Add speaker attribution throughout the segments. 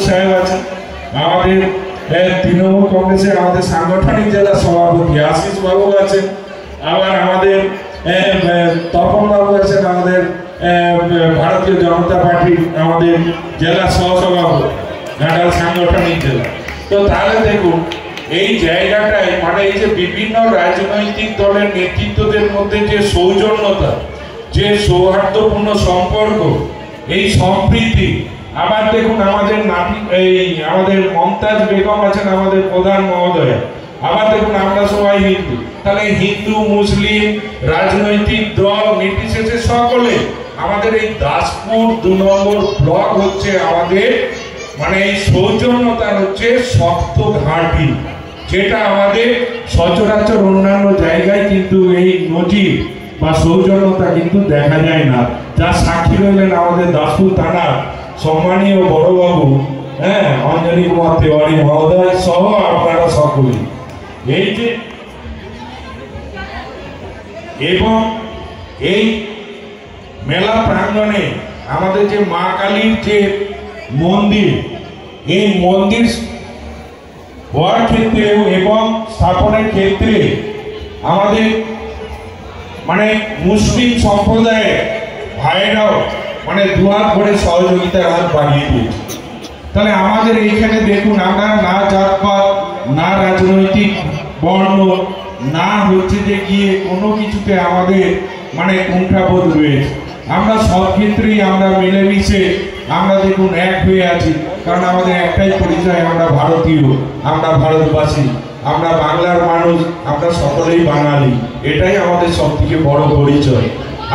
Speaker 1: সাহেব আছেন, আমাদের তৃণমূল কংগ্রেসের আমাদের সাংগঠনিক জেলা সভাপতি আশিস বাবু আছেন, আবার আমাদের তপন বাবু আছেন, আমাদের ভারতীয় জনতা পার্টির আমাদের জেলা সহসভাপতি ঘাটাল সাংগঠনিক জেলা। তো তাহলে দেখুন এই জায়গাটায় মানে এই যে বিভিন্ন রাজনৈতিক দলের নেতৃত্বদের মধ্যে যে সৌজন্যতা, যে সৌহার্দ্যপূর্ণ সম্পর্ক, এই সম্প্রীতি। আবার দেখুন আমাদের আমাদের মমতাজ বেগম আছেন আমাদের প্রধান মহোদয়, আবার দেখুন আমরা সবাই হিন্দু, তাহলে হিন্দু মুসলিম রাজনৈতিক দল নির্বিশেষে সকলে আমাদের এই দাসপুর ২ নম্বর ব্লক হচ্ছে আমাদের মানে এই সৌজন্যতার হচ্ছে শক্ত ঘাঁটি, যেটা আমাদের সচরাচর অন্যান্য জায়গায় কিন্তু এই নজির বা সৌজন্যতা কিন্তু দেখা যায় না। যার সাক্ষী রইলেন আমাদের দাসপুর থানার সম্মানীয় বড়বাবু অঞ্জলি কুমার তেওয়ারি মহোদয় সহ আপনারা সকলেই। এই যে এবং এই মেলা প্রাঙ্গণে আমাদের যে মা কালীর যে মন্দির, এই মন্দির হওয়ার ক্ষেত্রে এবং স্থাপনের ক্ষেত্রে আমাদের মানে মুসলিম সম্প্রদায়ের ভাইরাও মানে দুহাত ভরে সহযোগিতার হাত বাড়িয়ে দিয়েছে। তাহলে আমাদের এইখানে দেখুন আমরা না জাতপাত, না রাজনৈতিক বর্ণ, না হচ্ছে যে গিয়ে কোনো কিছুতে আমাদের মানে কুণ্ঠাবোধ রয়েছে। আমরা সব ক্ষেত্রেই আমরা মিলেমিশে আমরা দেখুন এক হয়ে আছি, কারণ আমাদের একটাই পরিচয়, আমরা ভারতীয়, আমরা ভারতবাসী, আমরা বাংলার মানুষ, আমরা সকলেই বাঙালি। এটাই আমাদের সব থেকে বড় পরিচয়,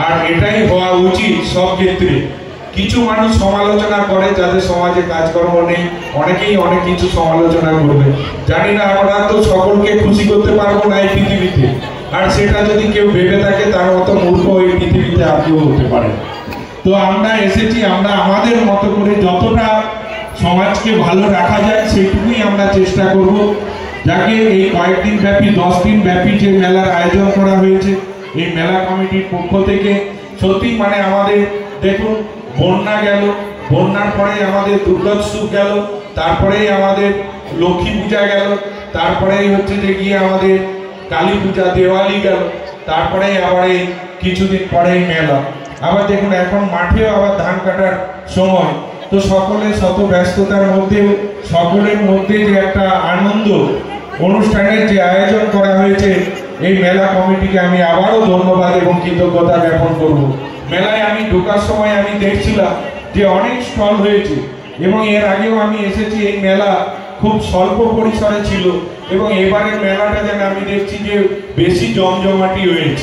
Speaker 1: আর এটাই হওয়া উচিত সব ক্ষেত্রে। কিছু মানুষ সমালোচনা করে যাদের সমাজে কাজকর্ম নেই, অনেকেই অনেক কিছু সমালোচনা করবে, জানি না আমরা তো সকলকে খুশি করতে পারবো না এই পৃথিবীতে, আর সেটা যদি কেউ ভেবে থাকে তার মতো মূর্খ এই পৃথিবীতে আপনিও হতে পারেন। তো আমরা এসেছি, আমরা আমাদের মতো করে যতটা সমাজকে ভালো রাখা যায় সেটুকুই আমরা চেষ্টা করব। যাকে এই কয়েকদিন ব্যাপী 10 দিন ব্যাপী যে মেলার আয়োজন করা হয়েছে এই মেলা কমিটির পক্ষ থেকে, সত্যি মানে আমাদের দেখুন বন্যা গেল, বন্যার পরে আমাদের দুর্গোৎসব গেল, তারপরেই আমাদের লক্ষ্মী পূজা গেল, তারপরেই হচ্ছে যে গিয়ে আমাদের কালী পূজা দেওয়ালি গেল, তারপরেই আবার এই কিছুদিন পরেই মেলা। আবার দেখুন এখন মাঠেও আবার ধান কাটার সময়। তো সকলের শত ব্যস্ততার মধ্যে সকলের মধ্যে যে একটা আনন্দ অনুষ্ঠানের যে আয়োজন করা হয়েছে, এই মেলা কমিটিকে আমি আবারও ধন্যবাদ এবং কৃতজ্ঞতা জ্ঞাপন করব। মেলায় আমি ঢোকার সময় আমি দেখছিলাম যে অনেক স্টল হয়েছে, এবং এর আগেও আমি এসেছি, এই মেলা খুব স্বল্প পরিসরে ছিল, এবং এবারের মেলাটা যেন আমি দেখছি যে বেশি জমজমাটি হয়েছে।